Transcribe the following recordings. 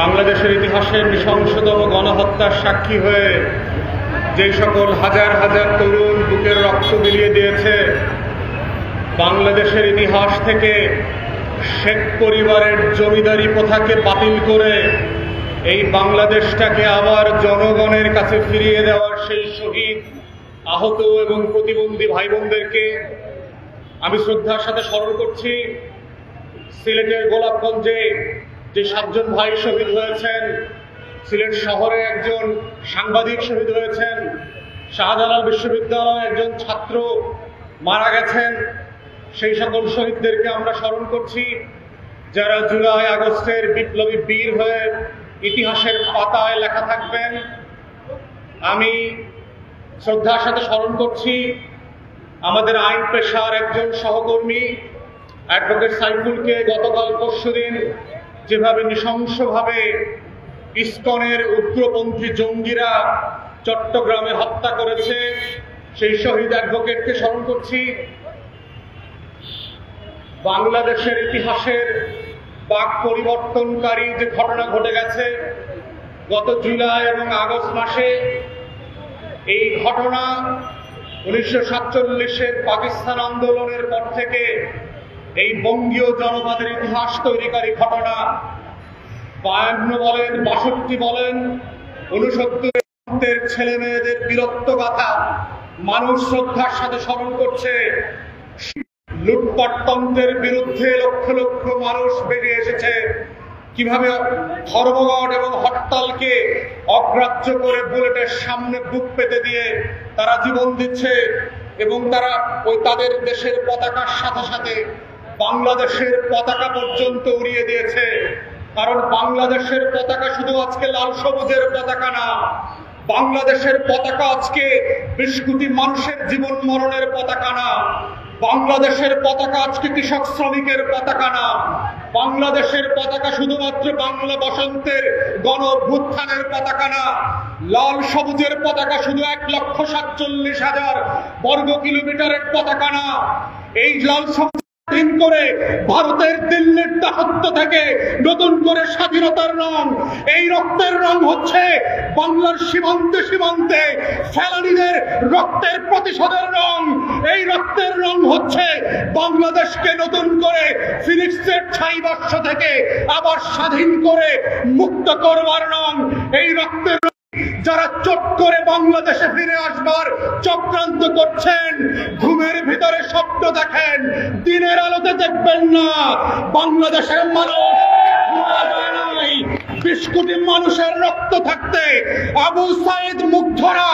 বাংলাদেশের ইতিহাসের নৃশংসতম গণহত্যার সাক্ষী হয়ে যেই সকল হাজার হাজার তরুণ বুকের রক্ত বিলিয়ে দিয়েছে, বাংলাদেশের ইতিহাস থেকে শেখ পরিবারের জমিদারি প্রথাকে বাতিল করে এই বাংলাদেশটাকে আবার জনগণের কাছে ফিরিয়ে দেওয়ার সেই শহীদ, আহত এবং প্রতিবন্ধী ভাই বোনদেরকে আমি শ্রদ্ধার সাথে স্মরণ করছি। সিলেটের গোলাপগঞ্জে যে 7 জন ভাই শহীদ হয়েছেন, সিলেট শহরে একজন সাংবাদিক শহীদ হয়েছেন, শাহজালাল বিশ্ববিদ্যালয়ে একজন ছাত্র মারা গেছেন, সেই সকল শহীদদেরকে আমরা স্মরণ করছি, যারা জুলাই আগস্টের বিপ্লবী বীর হয়ে ইতিহাসের পাতায় লেখা থাকবেন। আমি শ্রদ্ধার সাথে স্মরণ করছি আমাদের আইন পেশার একজন সহকর্মী অ্যাডভোকেট সাইফুলকে গতকাল পরশুদিন যেভাবে নৃশংসভাবে ইসকনের উগ্রপন্থী জঙ্গিরা চট্টগ্রামে হত্যা করেছে, সেই শহীদ অ্যাডভোকেটকে স্মরণ করছি। বাংলাদেশের ইতিহাসের বাক পরিবর্তনকারী যে ঘটনা ঘটে গেছে গত জুলাই এবং আগস্ট মাসে, এই ঘটনা 1947-এর পাকিস্তান আন্দোলনের পর থেকে এই বঙ্গীয় জনপদের ইতিহাস তৈরিকারী ঘটনা। 52 বলেন, 62 বলেন, 69-এর ছেলে মেয়েদের বীরত্ব গাথা মানুষ শ্রদ্ধার সাথে স্মরণ করছে। লুটপাটতন্ত্রের বিরুদ্ধে লক্ষ লক্ষ মানুষ বেরিয়ে এসেছে, কিভাবে ধর্মঘট এবং হরতালকে অগ্রাহ্য করে বুলেটের সামনে বুক পেতে দিয়ে তারা জীবন দিচ্ছে এবং তারা তাদের দেশের পতাকার সাথে সাথে বাংলাদেশের পতাকা পর্যন্ত উড়িয়ে দিয়েছে। কারণ বাংলাদেশের পতাকা শুধু আজকে লাল সবুজের পতাকা না, বাংলাদেশের পতাকা আজকে 20 কোটি মানুষের জীবন মরণের পতাকা না, বাংলাদেশের পতাকা আজকে কৃষক শ্রমিকের পতাকা না, বাংলাদেশের পতাকা শুধুমাত্র বাংলা বসন্তের গণ অভ্যুত্থানের পতাকা না, লাল সবুজের পতাকা শুধু 1,47,000 বর্গ কিলোমিটারের পতাকা না। এই লাল সবুজ করে ভারতের দিল্লির দাসত্ব থেকে নতুন করে স্বাধীনতার রং, এই রক্তের রং হচ্ছে বাংলার সীমান্তে সীমান্তে ফেলানীদের রক্তের প্রতিশোধের রং। এই রক্তের রং হচ্ছে বাংলাদেশকে নতুন করে ফিনিক্সের ছাইবাস্য থেকে আবার স্বাধীন করে মুক্ত করবার রং। এই রক্তের যারা চট করে বাংলাদেশে ফিরে আসবার চক্রান্ত করছেন, ঘুমের ভিতরে স্বপ্ন দেখেন, দিনের আলোতে দেখবেন না। বাংলাদেশের মানুষ 20 কোটি মানুষের রক্ত থাকতে আবু সাইদ মুগ্ধরা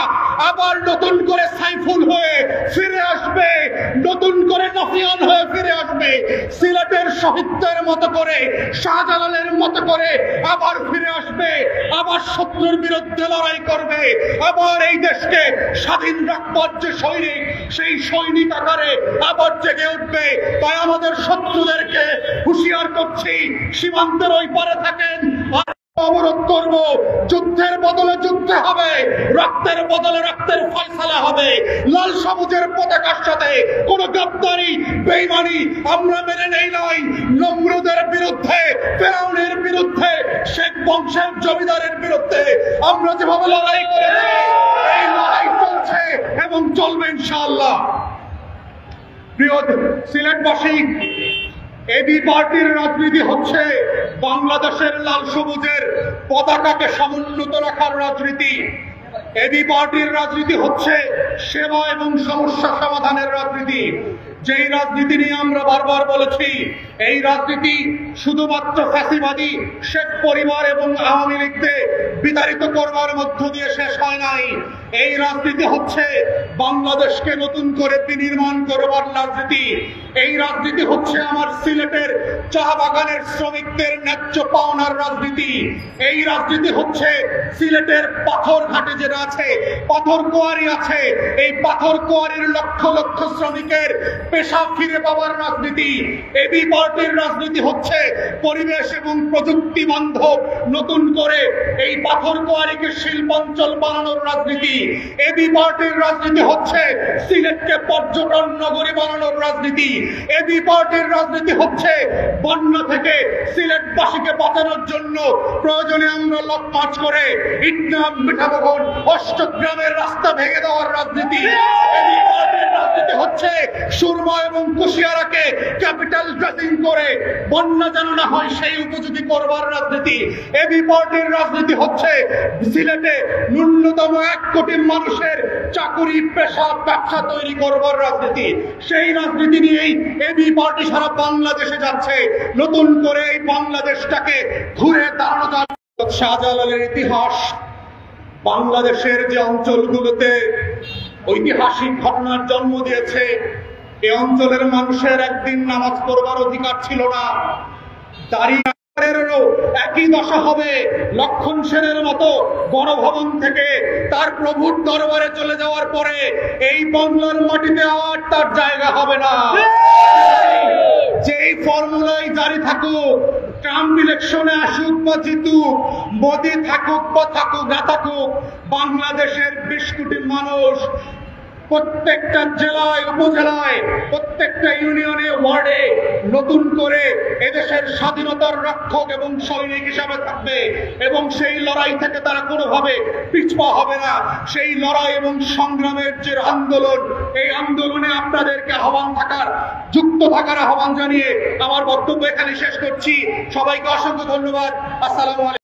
আবার নতুন করে সাইফুল হয়ে ফিরে আসবে, নতুন করে নফিয়ান হয়ে ফিরে আসবে, সিলেটের শহীদদের মতো করে, শাহজালালের মতো করে আবার ফিরে আসবে, আবার শত্রুর বিরুদ্ধে লড়াই করবে, আবার এই দেশকে স্বাধীন রাখবার যে সৈনিক, সেই সৈনিক আকারে আবার জেগে উঠবে। তাই আমাদের শত্রুদেরকে হুঁশিয়ার করছি, সীমান্তের ওই পারে থাকেন, অবরোধ করব। যুদ্ধের বদলে যুদ্ধে হবে, রক্তের বদলে রক্তের ফয়সালা হবে। লাল সবুজের পতাকার সাথে কোন গাদ্দারি বেঈমানি আমরা মেনে নেই নাই। নমরুদের বিরুদ্ধে, ফেরাউনের বিরুদ্ধে, শেখ বংশের জমিদারের বিরুদ্ধে আমরা যেভাবে লড়াই করেছি, এই লড়াই চলছে এবং চলবে ইনশাআল্লাহ। প্রিয় সিলেটবাসী, এবি পার্টির রাজনীতি হচ্ছে বাংলাদেশের লাল সবুজের পতাকাকে সমুন্নত রাখার রাজনীতি। এবি পার্টির রাজনীতি হচ্ছে সেবা এবং সমস্যা সমাধানের রাজনীতি। যেই রাজনীতি নিয়ে আমরা বারবার বলেছি, এই রাজনীতি শুধুমাত্র ফ্যাসিবাদী শেখ পরিবার এবং আওয়ামী লীগকে বিতাড়িত করবার মধ্য দিয়ে শেষ হয় নাই। এই রাজনীতি হচ্ছে বাংলাদেশকে নতুন করে বিনির্মাণ করবার রাজনীতি। এই রাজনীতি হচ্ছে আমার সিলেটের চা বাগানের শ্রমিকদের ন্যায্য পাওনার রাজনীতি। এই রাজনীতি হচ্ছে সিলেটের পাথর ঘাটে যেটা আছে, পাথর কোয়ারি আছে, এই পাথর কোয়ারির লক্ষ লক্ষ শ্রমিকের পেশা ফিরে পাওয়ার রাজনীতি। এবি পার্টির রাজনীতি হচ্ছে পরিবেশ এবং প্রযুক্তি বান্ধব নতুন করে এই পাথর কোয়ারিকে শিল্পাঞ্চল বানানোর রাজনীতি। এবি পার্টির রাজনীতি হচ্ছে সিলেটকে পর্যটন নগরী বানানোর রাজনীতি। এবি পার্টির রাজনীতি হচ্ছে বন্যা থেকে সিলেটবাসীকে বাঁচানোর জন্য প্রয়োজনে আমরা লক মার্চ করে ইটনাম মিঠাভবন অষ্টগ্রামের রাস্তা ভেঙে দেওয়ার রাজনীতি। এবি পার্টির রাজনীতি হচ্ছে সুরমা এবং কুশিয়ারাকে ক্যাপিটাল ড্রেসিং করে বন্যা যেন না হয় সেই উপযোগী করবার রাজনীতি। এবি পার্টির রাজনীতি হচ্ছে সিলেটে ন্যূনতম 1 কোটি মানুষের চাকুরি পেশা ব্যবসা তৈরি করবার রাজনীতি। সেই রাজনীতি নিয়েই এবি পার্টি সারা বাংলাদেশে যাচ্ছে। নতুন করে এই বাংলাদেশটাকে ঘুরে দাঁড়ানো যাবে। শাহজালালের ইতিহাস বাংলাদেশের যে অঞ্চলগুলোতে ঐতিহাসিক ঘটনার জন্ম দিয়েছে, এই অঞ্চলের মানুষের একদিন নামাজ পড়বার অধিকার ছিল না। দাঁড়িয়েরও একই দশা হবে। লক্ষণ সেনের মতো গণভবন থেকে তার প্রভুর দরবারে চলে যাওয়ার পরে এই বাংলার মাটিতে আর তার জায়গা হবে না। যেই ফর্মুলাই জারি থাকুক, ট্রাম্প ইলেকশনে আসুক বা জিতুক, মোদি থাকুক বা থাকুক না থাকুক, বাংলাদেশের 20 কোটি মানুষ প্রত্যেকটা জেলায় উপজেলায় প্রত্যেকটা ইউনিয়নে ওয়ার্ডে নতুন করে এদেশের স্বাধীনতার রক্ষক এবং সৈনিক হিসাবে থাকবে এবং সেই লড়াই থেকে তারা কোনোভাবে পিছপা হবে না। সেই লড়াই এবং সংগ্রামের যে আন্দোলন, এই আন্দোলনে আপনাদেরকে যুক্ত থাকার আহ্বান জানিয়ে আমার বক্তব্য এখানে শেষ করছি। সবাইকে অসংখ্য ধন্যবাদ। আসসালামু আলাইকুম।